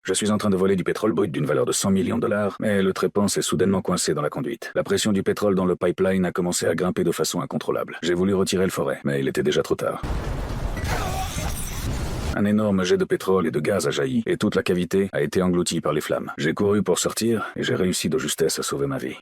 Je suis en train de voler du pétrole brut d'une valeur de 100 millions de dollars, mais le trépan s'est soudainement coincé dans la conduite. La pression du pétrole dans le pipeline a commencé à grimper de façon incontrôlable. J'ai voulu retirer le forêt, mais il était déjà trop tard. Un énorme jet de pétrole et de gaz a jailli, et toute la cavité a été engloutie par les flammes. J'ai couru pour sortir, et j'ai réussi de justesse à sauver ma vie.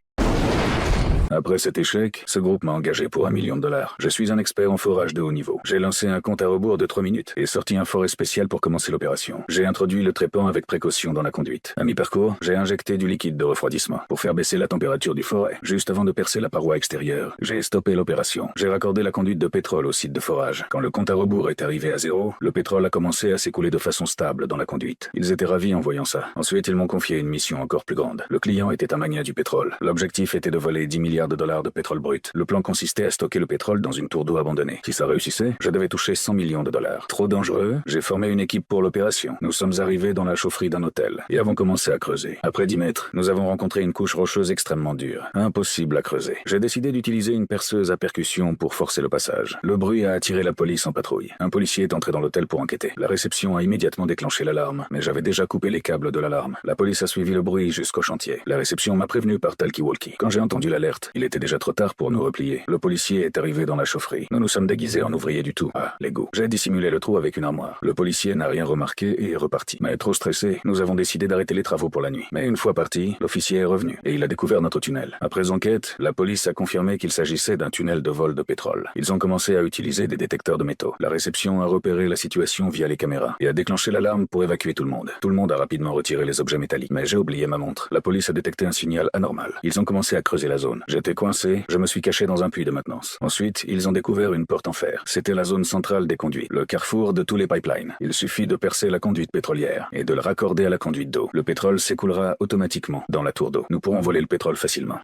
Après cet échec, ce groupe m'a engagé pour 1 million de dollars. Je suis un expert en forage de haut niveau. J'ai lancé un compte à rebours de 3 minutes et sorti un forêt spécial pour commencer l'opération. J'ai introduit le trépan avec précaution dans la conduite. À mi-parcours, j'ai injecté du liquide de refroidissement pour faire baisser la température du forêt. Juste avant de percer la paroi extérieure, j'ai stoppé l'opération. J'ai raccordé la conduite de pétrole au site de forage. Quand le compte à rebours est arrivé à 0, le pétrole a commencé à s'écouler de façon stable dans la conduite. Ils étaient ravis en voyant ça. Ensuite, ils m'ont confié une mission encore plus grande. Le client était un magnat du pétrole. L'objectif était de voler 10 milliards de dollars de pétrole brut. Le plan consistait à stocker le pétrole dans une tour d'eau abandonnée. Si ça réussissait, je devais toucher 100 millions de dollars. Trop dangereux, j'ai formé une équipe pour l'opération. Nous sommes arrivés dans la chaufferie d'un hôtel et avons commencé à creuser. Après 10 mètres, nous avons rencontré une couche rocheuse extrêmement dure. Impossible à creuser. J'ai décidé d'utiliser une perceuse à percussion pour forcer le passage. Le bruit a attiré la police en patrouille. Un policier est entré dans l'hôtel pour enquêter. La réception a immédiatement déclenché l'alarme, mais j'avais déjà coupé les câbles de l'alarme. La police a suivi le bruit jusqu'au chantier. La réception m'a prévenu par talkie-walkie. Quand j'ai entendu l'alerte, il était déjà trop tard pour nous replier. Le policier est arrivé dans la chaufferie. Nous nous sommes déguisés en ouvriers du tout. Ah, les goûts. J'ai dissimulé le trou avec une armoire. Le policier n'a rien remarqué et est reparti. Mais trop stressé, nous avons décidé d'arrêter les travaux pour la nuit. Mais une fois parti, l'officier est revenu et il a découvert notre tunnel. Après enquête, la police a confirmé qu'il s'agissait d'un tunnel de vol de pétrole. Ils ont commencé à utiliser des détecteurs de métaux. La réception a repéré la situation via les caméras et a déclenché l'alarme pour évacuer tout le monde. Tout le monde a rapidement retiré les objets métalliques. Mais j'ai oublié ma montre. La police a détecté un signal anormal. Ils ont commencé à creuser la zone. J'étais coincé, je me suis caché dans un puits de maintenance. Ensuite, ils ont découvert une porte en fer. C'était la zone centrale des conduits, le carrefour de tous les pipelines. Il suffit de percer la conduite pétrolière et de le raccorder à la conduite d'eau. Le pétrole s'écoulera automatiquement dans la tour d'eau. Nous pourrons voler le pétrole facilement.